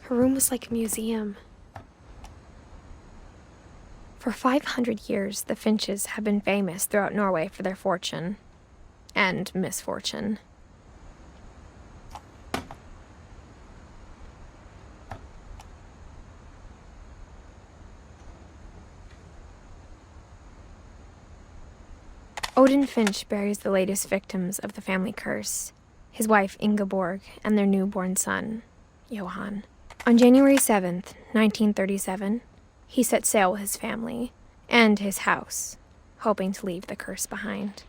Her room was like a museum. For 500 years, the Finches have been famous throughout Norway for their fortune and misfortune. Odin Finch buries the latest victims of the family curse, his wife Ingeborg and their newborn son, Johan. On January 7th, 1937, he set sail with his family and his house, hoping to leave the curse behind.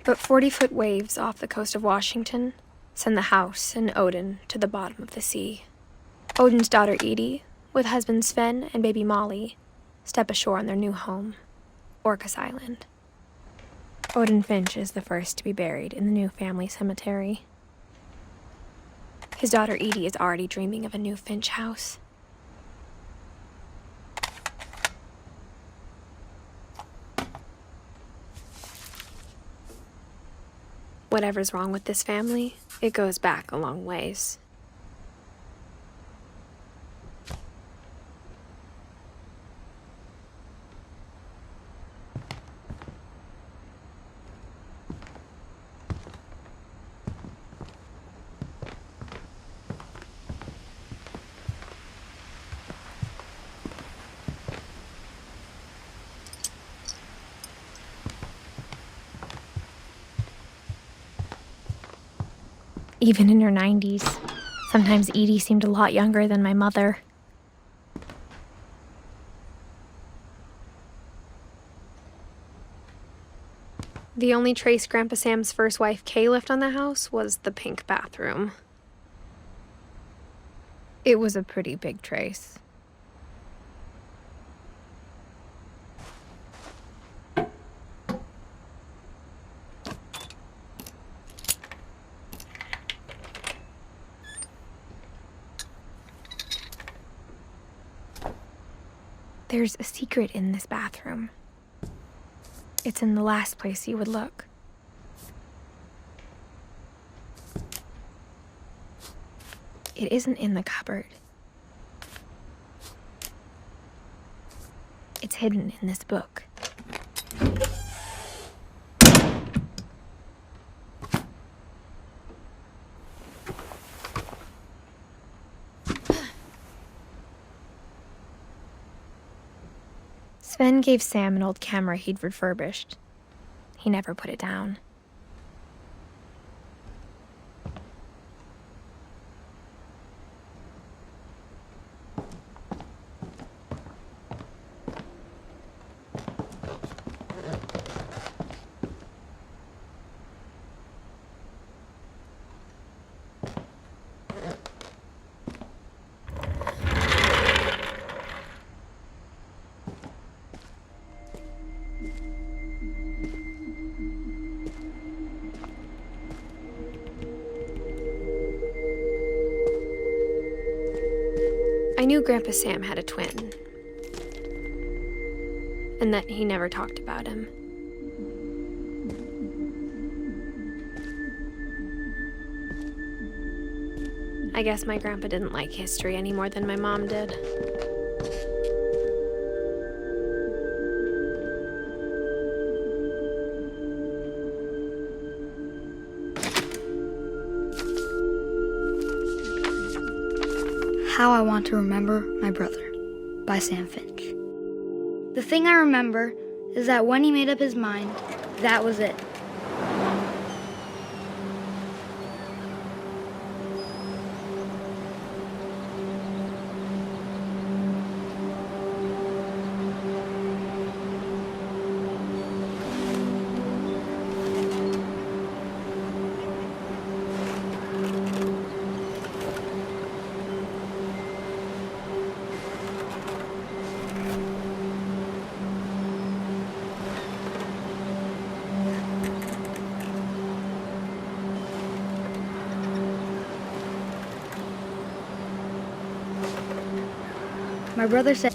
But 40-foot waves off the coast of Washington send the house and Odin to the bottom of the sea. Odin's daughter Edith, with husband Sven and baby Molly, step ashore on their new home, Orcas Island. Odin Finch is the first to be buried in the new family cemetery. His daughter Edie is already dreaming of a new Finch house. Whatever's wrong with this family, it goes back a long ways. Even in her 90s, sometimes Edie seemed a lot younger than my mother. The only trace Grandpa Sam's first wife Kay left on the house was the pink bathroom. It was a pretty big trace. There's a secret in this bathroom. It's in the last place you would look. It isn't in the cupboard. It's hidden in this book. Sven gave Sam an old camera he'd refurbished. He never put it down. I knew Grandpa Sam had a twin, and that he never talked about him. I guess my grandpa didn't like history any more than my mom did. How I Want to Remember My Brother by Sam Finch. The thing I remember is that when he made up his mind, that was it. My brother said,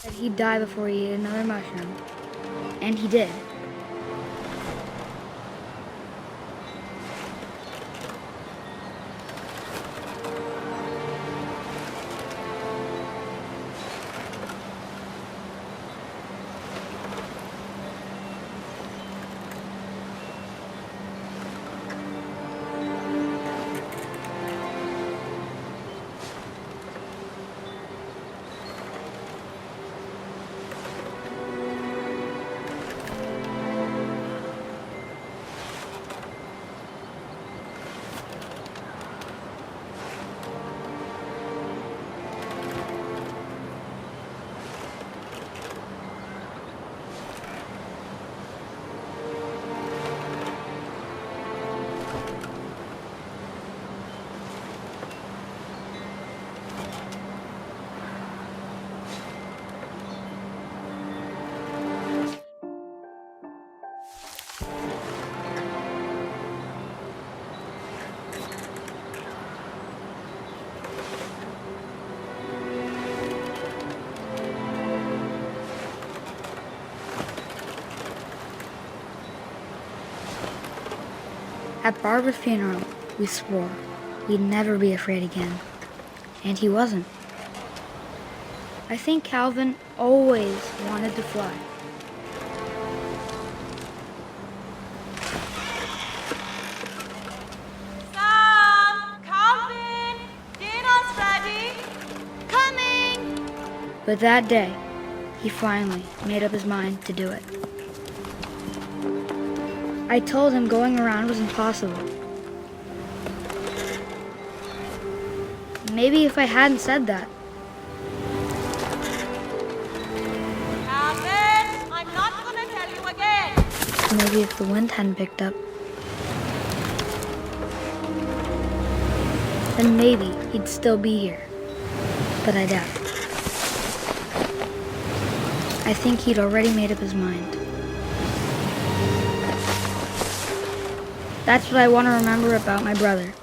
that he'd die before he ate another mushroom. And he did. At Barbara's funeral, we swore we'd never be afraid again. And he wasn't. I think Calvin always wanted to fly. Sam! Calvin! Dinner's ready! Coming! But that day, he finally made up his mind to do it. I told him going around was impossible. Maybe if I hadn't said that. Calvin! I'm not gonna tell you again! Maybe if the wind hadn't picked up. Then maybe he'd still be here. But I doubt it. I think he'd already made up his mind. That's what I want to remember about my brother.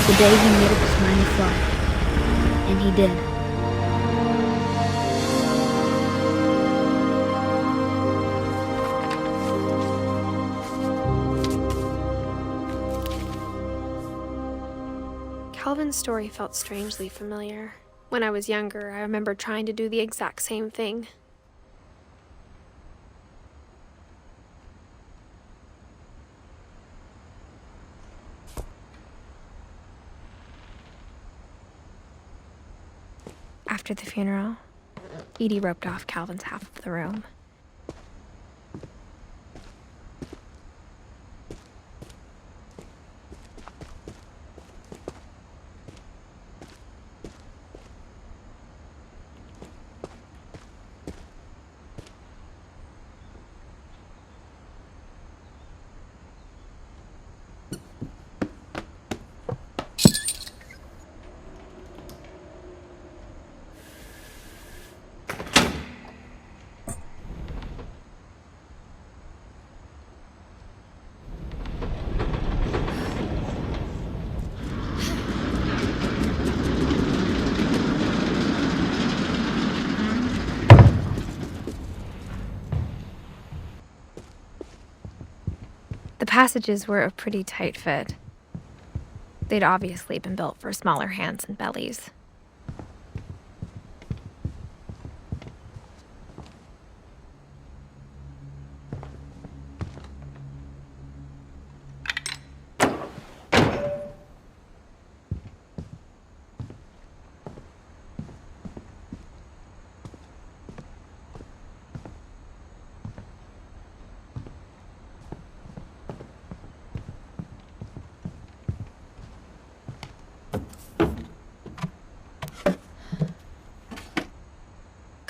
The day he made up his mind to fly. And he did. Calvin's story felt strangely familiar. When I was younger, I remember trying to do the exact same thing. After the funeral, Edie roped off Calvin's half of the room. The passages were a pretty tight fit. They'd obviously been built for smaller hands and bellies.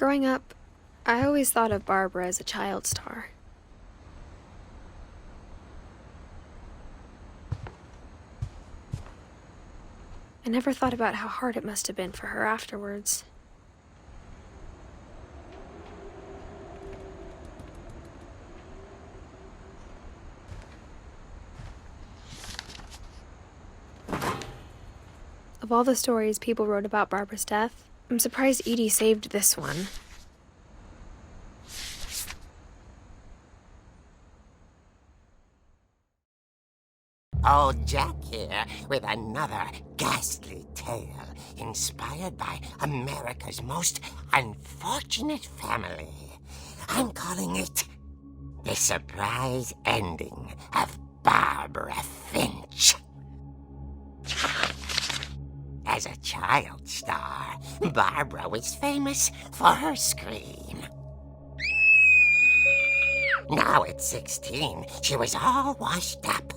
Growing up, I always thought of Barbara as a child star. I never thought about how hard it must have been for her afterwards. Of all the stories people wrote about Barbara's death, I'm surprised Edie saved this one. Old Jack here with another ghastly tale inspired by America's most unfortunate family. I'm calling it The Surprise Ending of Barbara Finch. As a child star, Barbara was famous for her scream. Now at 16, she was all washed up.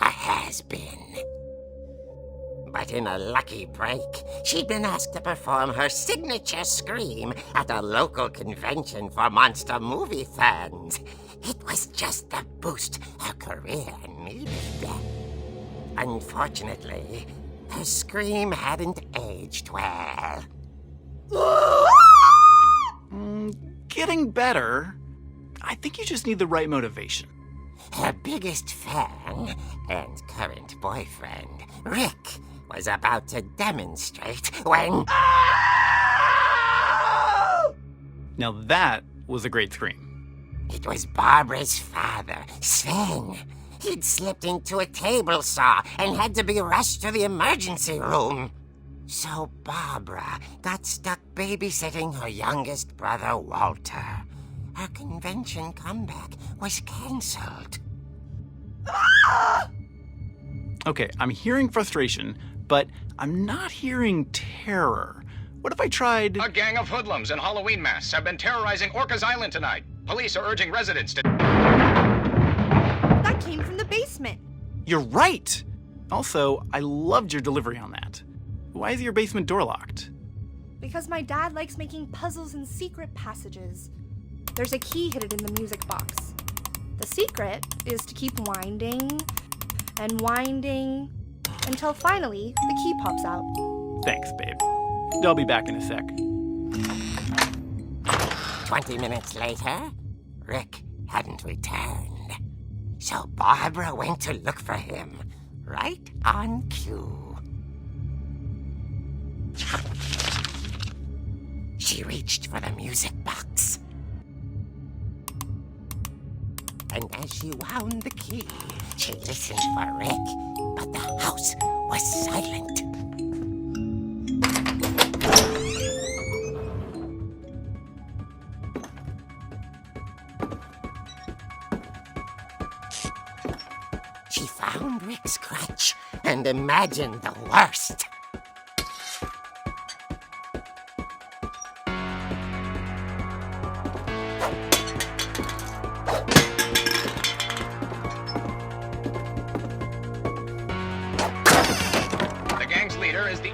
A has-been. But in a lucky break, she'd been asked to perform her signature scream at a local convention for monster movie fans. It was just the boost her career needed. Unfortunately, her scream hadn't aged well. Getting better. I think you just need the right motivation. Her biggest fan and current boyfriend, Rick, was about to demonstrate when... Now that was a great scream. It was Barbara's father, Sven. He'd slipped into a table saw and had to be rushed to the emergency room. So Barbara got stuck babysitting her youngest brother, Walter. Her convention comeback was cancelled. Okay, I'm hearing frustration, but I'm not hearing terror. What if I tried... A gang of hoodlums in Halloween masks have been terrorizing Orcas Island tonight. Police are urging residents to... That came from the basement. You're right! Also, I loved your delivery on that. Why is your basement door locked? Because my dad likes making puzzles and secret passages. There's a key hidden in the music box. The secret is to keep winding and winding until finally the key pops out. Thanks, babe. I'll be back in a sec. 20 minutes later, Rick hadn't returned. So Barbara went to look for him, right on cue. She reached for the music box. And as she wound the key, she listened for Rick, but the house was silent. She found Rick's crutch and imagined the worst.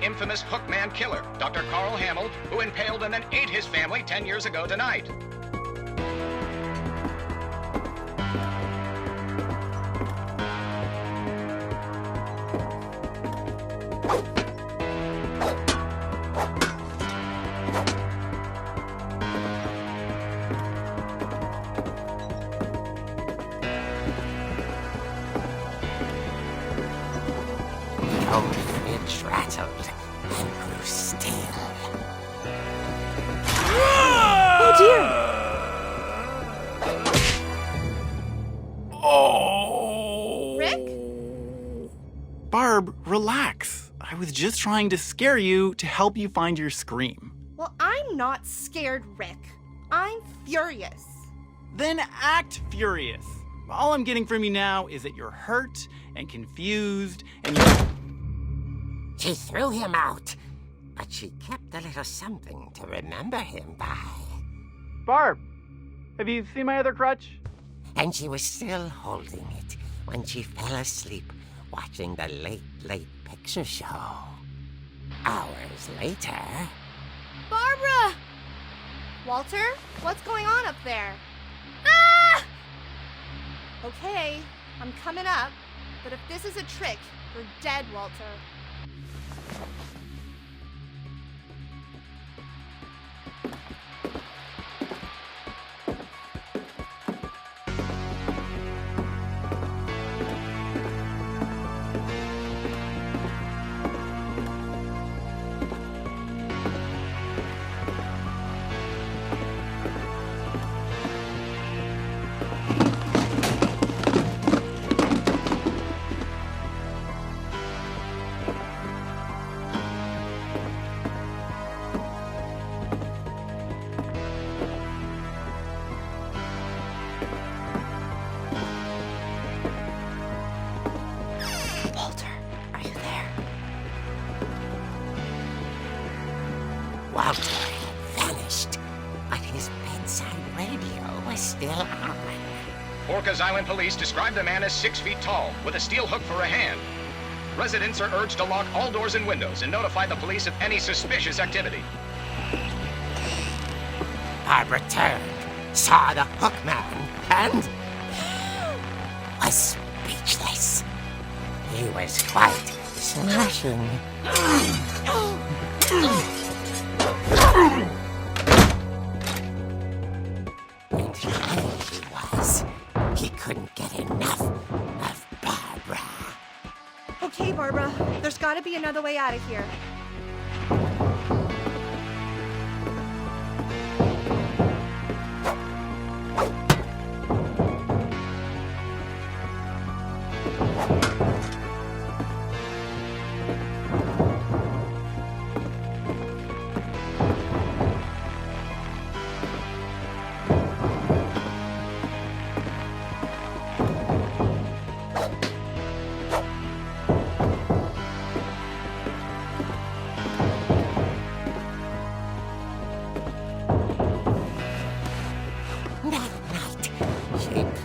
Infamous Hookman killer, Dr. Carl Hamill, who impaled and then ate his family 10 years ago tonight. Old Finch rattled and grew still. Oh dear! Oh! Rick? Barb, relax. I was just trying to scare you to help you find your scream. Well, I'm not scared, Rick. I'm furious. Then act furious. All I'm getting from you now is that you're hurt and confused and you're... She threw him out, but she kept a little something to remember him by. Barb, have you seen my other crutch? And she was still holding it when she fell asleep watching the late picture show. Hours later... Barbara! Walter, what's going on up there? Ah! Okay, I'm coming up, but if this is a trick, you're dead, Walter. Walter had vanished, but his bedside radio was still on. Orcas Island police describe the man as 6 feet tall, with a steel hook for a hand. Residents are urged to lock all doors and windows and notify the police of any suspicious activity. Barbara turned, saw the hook man, and was speechless. He was quite smashing. And here he was. He couldn't get enough of Barbara. Okay, Barbara, there's gotta be another way out of here.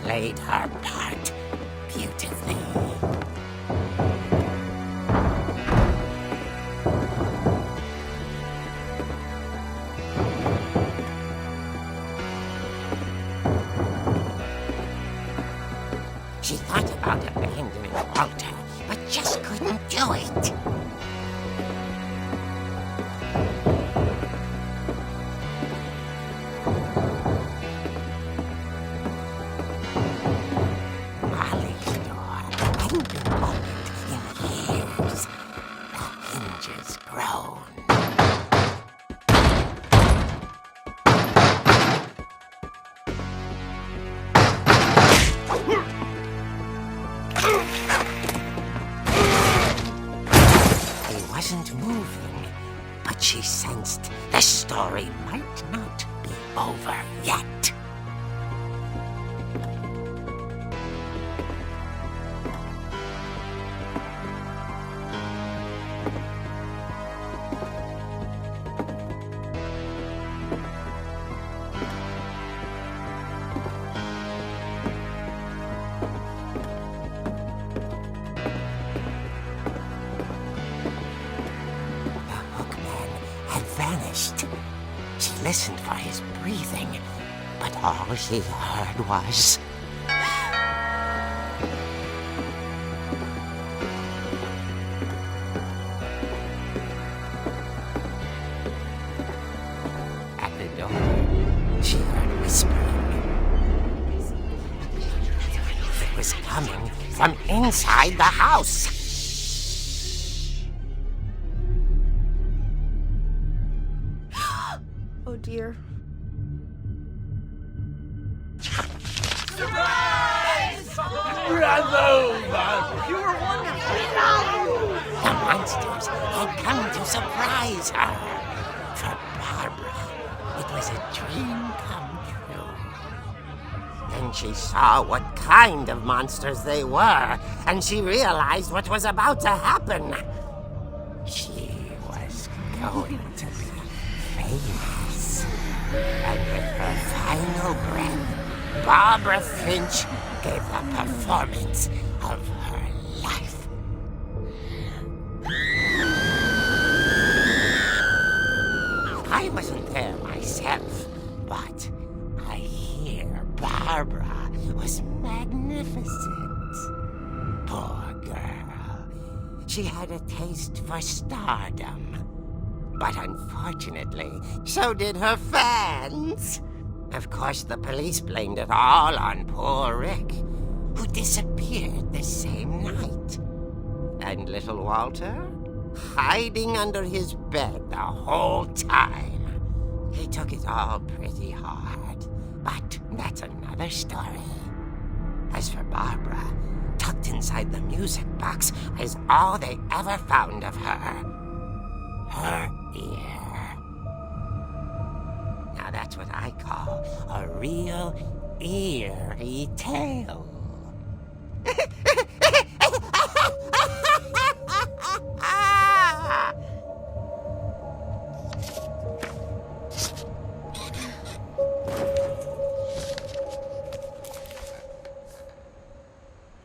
Played her part beautifully. She thought about abandoning Walter, but just couldn't do it. Wasn't moving, but she sensed the story might not be over yet. Vanished. She listened for his breathing, but all she heard was... At the door, she heard whispering. It was coming from inside the house. Oh dear. Surprise! Bravo, Barbara! You were wonderful! The monsters had come to surprise her. For Barbara, it was a dream come true. Then she saw what kind of monsters they were, and she realized what was about to happen. She was going to be famous. And with her final breath, Barbara Finch gave the performance of her life. I wasn't there myself, she had a taste for stardom. But unfortunately, so did her fans. Of course, the police blamed it all on poor Rick, who disappeared the same night. And little Walter, hiding under his bed the whole time. He took it all pretty hard, but that's another story. As for Barbara, tucked inside the music box is all they ever found of her. Her ear. Now that's what I call a real eerie tale.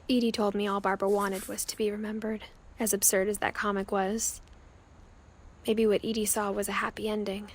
Edie told me all Barbara wanted was to be remembered, as absurd as that comic was. Maybe what Edie saw was a happy ending.